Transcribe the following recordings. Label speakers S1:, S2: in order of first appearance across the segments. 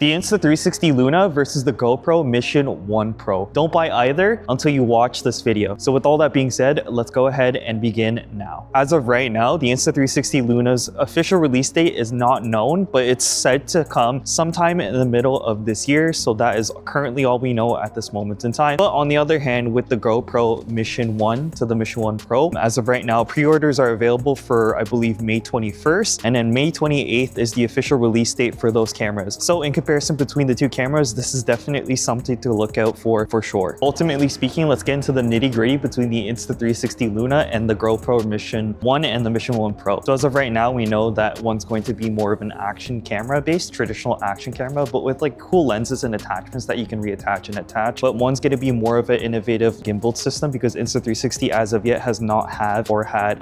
S1: The Insta360 Luna versus the GoPro Mission 1 Pro. Don't buy either until you watch this video. So with all that being said, let's go ahead and begin now. As of right now, the Insta360 Luna's official release date is not known, but it's said to come sometime in the middle of this year. So that is currently all we know at this moment in time. But on the other hand, with the GoPro Mission 1 to the Mission 1 Pro, as of right now, pre-orders are available for, I believe, May 21st. And then May 28th is the official release date for those cameras. So in comparison between the two cameras, this is definitely something to look out for sure. Ultimately speaking, let's get into the nitty-gritty between the Insta360 Luna and the GoPro Mission 1 and the Mission 1 Pro. So as of right now, we know that one's going to be more of an action camera based, traditional action camera, but with like cool lenses and attachments that you can reattach and attach. But one's going to be more of an innovative gimbal system because Insta360 as of yet has not had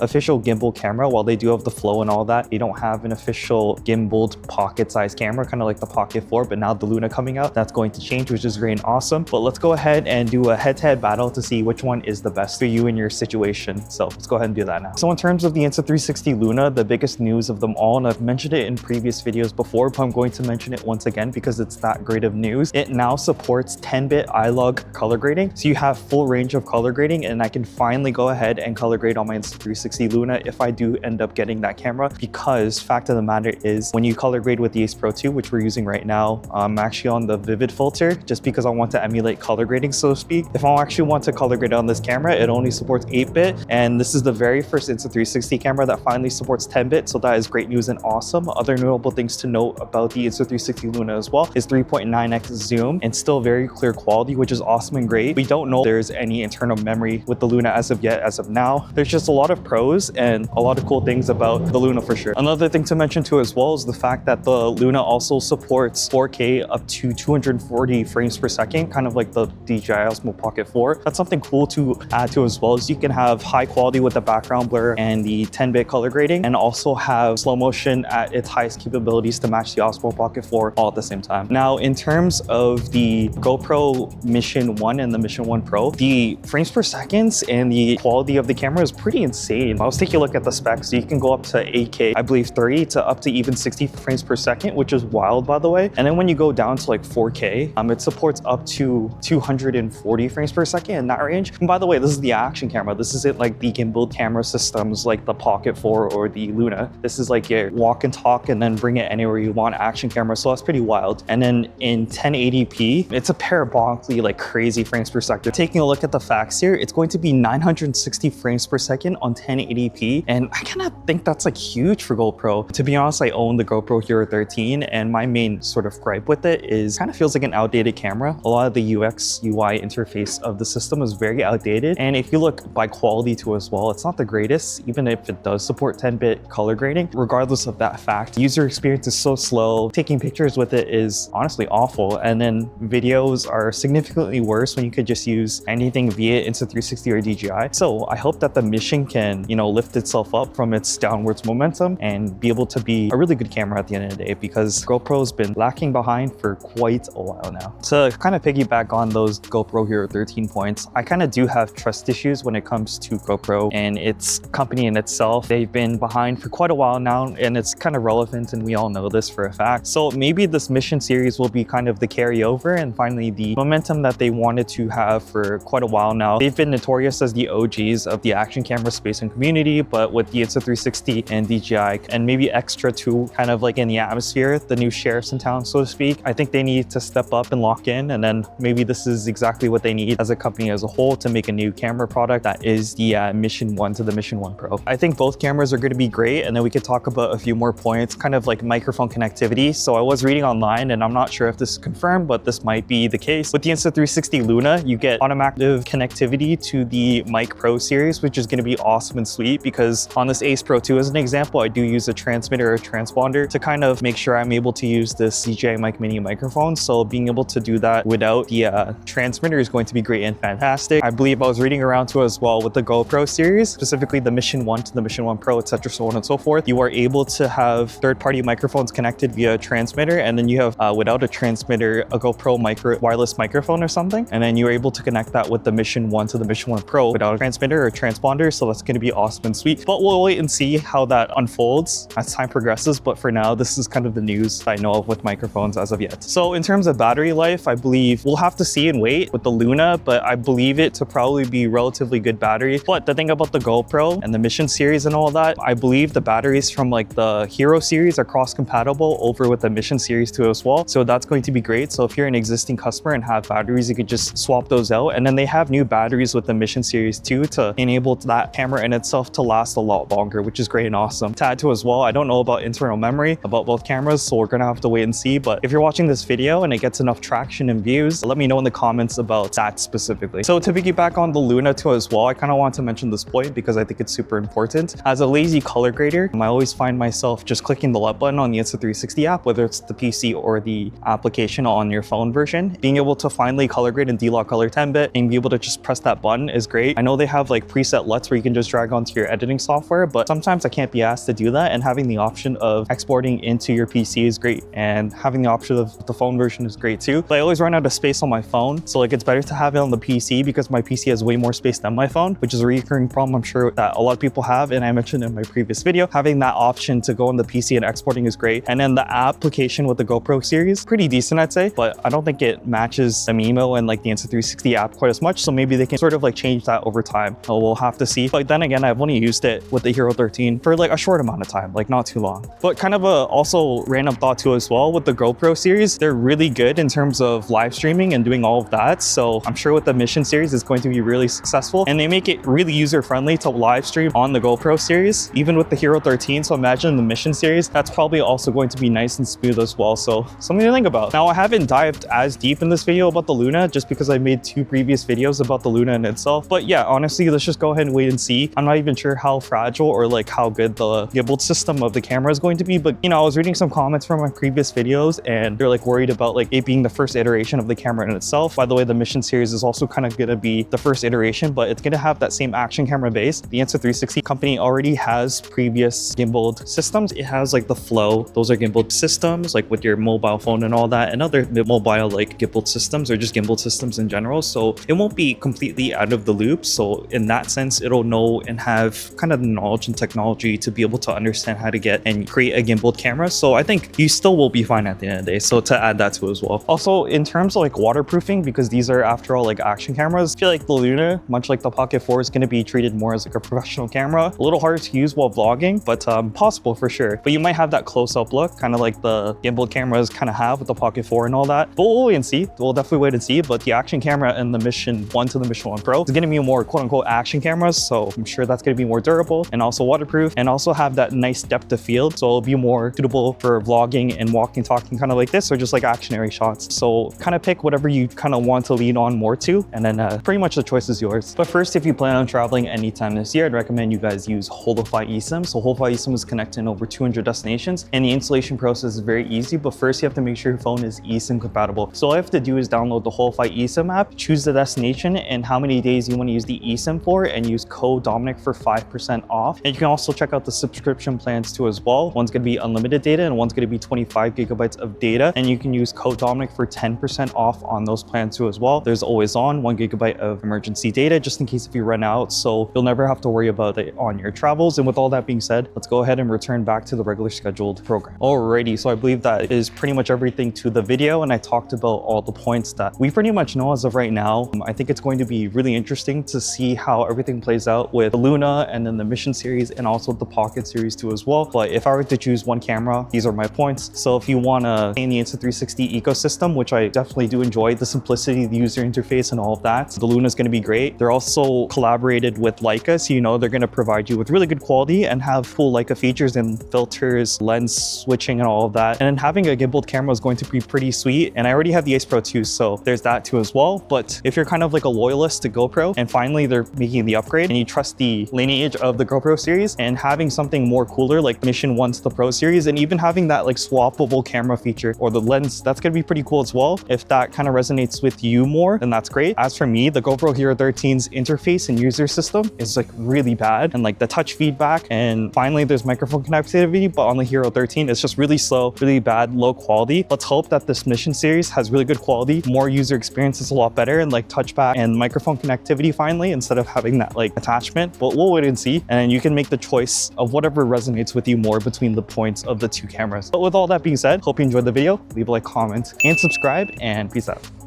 S1: official gimbal camera. While they do have the Flow and all that, they don't have an official gimbaled pocket-sized camera, kind of like the Pocket 4. But now the Luna coming out, that's going to change, which is great and awesome. But let's go ahead and do a head-to-head battle to see which one is the best for you in your situation. So let's go ahead and do that now. So in terms of the Insta360 Luna, the biggest news of them all, and I've mentioned it in previous videos before, but I'm going to mention it once again because it's that great of news. It now supports 10-bit iLog color grading. So you have full range of color grading, and I can finally go ahead and color grade on my Insta360 Luna if I do end up getting that camera, because fact of the matter is when you color grade with the Ace Pro 2, which we're using right now, I'm actually on the vivid filter just because I want to emulate color grading, so to speak. If I actually want to color grade on this camera, it only supports 8-bit, and this is the very first Insta360 camera that finally supports 10-bit, so that is great news and awesome. Other notable things to note about the Insta360 Luna as well is 3.9x zoom and still very clear quality, which is awesome and great. We don't know if there's any internal memory with the Luna as of yet. As of now, there's just a lot of pros and a lot of cool things about the Luna for sure. Another thing to mention too as well is the fact that the Luna also supports 4K up to 240 frames per second, kind of like the DJI Osmo Pocket 4. That's something cool to add to as well, as you can have high quality with the background blur and the 10-bit color grading, and also have slow motion at its highest capabilities to match the Osmo Pocket 4 all at the same time. Now, in terms of the GoPro Mission 1 and the Mission 1 Pro, the frames per seconds and the quality of the camera is pretty insane. I was taking a look at the specs. So you can go up to 8K, I believe 30 to up to even 60 frames per second, which is wild, by the way. And then when you go down to like 4K, it supports up to 240 frames per second in that range. And by the way, this is the action camera. This isn't like the gimbal camera systems like the Pocket 4 or the Luna. This is like your walk and talk and then bring it anywhere you want action camera. So that's pretty wild. And then in 1080p, it's a parabolically like crazy frames per second. Taking a look at the facts here, it's going to be 960 frames per second on 1080p. And I kind of think that's like huge for GoPro. To be honest, I own the GoPro Hero 13, and my main sort of gripe with it is kind of feels like an outdated camera. A lot of the UX UI interface of the system is very outdated. And if you look by quality too as well, it's not the greatest, even if it does support 10-bit color grading. Regardless of that fact, user experience is so slow. Taking pictures with it is honestly awful. And then videos are significantly worse when you could just use anything via Insta360 or DJI. So I hope that the Mission can, lift itself up from its downwards momentum and be able to be a really good camera at the end of the day, because GoPro's been lacking behind for quite a while now. To kind of piggyback on those GoPro Hero 13 points, I kind of do have trust issues when it comes to GoPro and its company in itself. They've been behind for quite a while now, and it's kind of relevant, and we all know this for a fact. So maybe this Mission series will be kind of the carryover and finally the momentum that they wanted to have for quite a while now. They've been notorious as the OGs of the action camera space and community, but with the Insta360 and DJI and maybe Extra 2 kind of like in the atmosphere, the new sheriffs in town, so to speak, I think they need to step up and lock in, and then maybe this is exactly what they need as a company as a whole to make a new camera product that is the Mission 1 to the Mission 1 Pro. I think both cameras are going to be great, and then we could talk about a few more points, kind of like microphone connectivity. So I was reading online, and I'm not sure if this is confirmed, but this might be the case. With the Insta360 Luna, you get automatic connectivity to the Mic Pro series, which is going to be awesome and sweet, because on this Ace Pro 2 as an example, I do use a transmitter or a transponder to kind of make sure I'm able to use this DJI Mic Mini microphone. So being able to do that without the transmitter is going to be great and fantastic. I believe I was reading around too as well with the GoPro series, specifically the Mission 1 to the Mission 1 Pro, etc., so on and so forth. You are able to have third-party microphones connected via a transmitter, and then you have without a transmitter a GoPro wireless microphone or something, and then you're able to connect that with the Mission 1 to the Mission 1 Pro without a transmitter or transponder. So that's going to be awesome and sweet, but we'll wait and see how that unfolds as time progresses. But for now, this is kind of the news I know of with microphones. microphones as of yet. So in terms of battery life, I believe we'll have to see and wait with the Luna, but I believe it to probably be relatively good battery. But the thing about the GoPro and the Mission series and all that, I believe the batteries from like the Hero series are cross-compatible over with the Mission series too as well. So that's going to be great. So if you're an existing customer and have batteries, you could just swap those out. And then they have new batteries with the Mission series too to enable that camera in itself to last a lot longer, which is great and awesome. To add to as well, I don't know about internal memory about both cameras, so we're gonna have to wait and see. But if you're watching this video and it gets enough traction and views, let me know in the comments about that specifically. So to piggyback on the Luna too as well, I kind of want to mention this point because I think it's super important. As a lazy color grader, I always find myself just clicking the LUT button on the Insta360 app, whether it's the PC or the application on your phone version. Being able to finally color grade in D-Lock Color 10-bit and be able to just press that button is great. I know they have like preset LUTs where you can just drag onto your editing software, but sometimes I can't be asked to do that, and having the option of exporting into your PC is great, and having the option of the phone version is great too. But I always run out of space on my phone, so like it's better to have it on the PC because my PC has way more space than my phone, which is a recurring problem I'm sure that a lot of people have, and I mentioned in my previous video. Having that option to go on the PC and exporting is great. And then the application with the GoPro series, pretty decent I'd say, but I don't think it matches the Mimo and like the Insta360 app quite as much, so maybe they can sort of like change that over time. So we'll have to see. But then again, I've only used it with the Hero 13 for like a short amount of time, like not too long. But kind of a also random thought too as well, with the GoPro series, they're really good in terms of live streaming and doing all of that. So I'm sure with the Mission series, it's going to be really successful, and they make it really user-friendly to live stream on the GoPro series, even with the Hero 13. So imagine the Mission series, that's probably also going to be nice and smooth as well. So something to think about. Now, I haven't dived as deep in this video about the Luna just because I made 2 previous videos about the Luna in itself. But yeah, honestly, let's just go ahead and wait and see. I'm not even sure how fragile or like how good the gimbal system of the camera is going to be, but you know, I was reading some comments from my previous videos and they're like worried about like it being the first iteration of the camera in itself. By the way, the Mission series is also kind of gonna be the first iteration, but it's gonna have that same action camera base. The Insta360 company already has previous gimbaled systems. It has like the Flow, those are gimbaled systems like with your mobile phone and all that, and other mobile like gimbaled systems or just gimbal systems in general. So it won't be completely out of the loop. So in that sense, it'll know and have kind of the knowledge and technology to be able to understand how to get and create a gimbaled camera. So I think you still will be fine at the end of the day. So to add that to as well. Also in terms of like waterproofing, because these are after all like action cameras, I feel like the Luna, much like the Pocket 4, is going to be treated more as like a professional camera. A little harder to use while vlogging, but possible for sure. But you might have that close-up look, kind of like the gimbal cameras kind of have with the Pocket 4 and all that. But we'll wait and see. We'll definitely wait and see. But the action camera and the Mission 1 to the Mission 1 Pro is going to be more quote-unquote action cameras. So I'm sure that's going to be more durable and also waterproof and also have that nice depth of field. So it'll be more suitable for vlogging and walking, talking kind of like this, or just like actionary shots. So kind of pick whatever you kind of want to lean on more to, and then pretty much the choice is yours. But first, if you plan on traveling anytime this year, I'd recommend you guys use Holofy eSIM. So Holofy eSIM is connected in over 200 destinations, and the installation process is very easy. But first, you have to make sure your phone is eSIM compatible. So all you have to do is download the Holofy eSIM app, choose the destination and how many days you want to use the eSIM for, and use code Dominic for 5% off. And you can also check out the subscription plans too as well. One's going to be unlimited data and one's going to be 25 gigabytes of data, and you can use code Dominic for 10% off on those plans too as well. There's always on 1 gigabyte of emergency data just in case if you run out, so you'll never have to worry about it on your travels. And with all that being said, let's go ahead and return back to the regular scheduled program. Alrighty, so I believe that is pretty much everything to the video, and I talked about all the points that we pretty much know as of right now. I think it's going to be really interesting to see how everything plays out with the Luna and then the Mission series and also the Pocket series too as well. But if I were to choose one camera, these are my points. So if you want to stay in the Insta360 ecosystem, which I definitely do enjoy, the simplicity, the user interface and all of that, the Luna is going to be great. They're also collaborated with Leica, so you know they're going to provide you with really good quality and have full Leica features and filters, lens switching and all of that. And then having a gimbaled camera is going to be pretty sweet. And I already have the Ace Pro 2, so there's that too as well. But if you're kind of like a loyalist to GoPro and finally they're making the upgrade and you trust the lineage of the GoPro series, and having something more cooler like Mission 1 to the Pro series, and even having that like swappable camera feature or the lens, that's going to be pretty cool as well. If that kind of resonates with you more, then that's great. As for me, the GoPro Hero 13's interface and user system is like really bad, and like the touch feedback, and finally there's microphone connectivity, but on the Hero 13 it's just really slow, really bad, low quality. Let's hope that this Mission series has really good quality, more user experience is a lot better, and like touchback and microphone connectivity finally, instead of having that like attachment. But we'll wait and see, and you can make the choice of whatever resonates with you more between the points of the two cameras. But with all that being said, hope hope you enjoyed the video. Leave a like, comment, and subscribe, and peace out.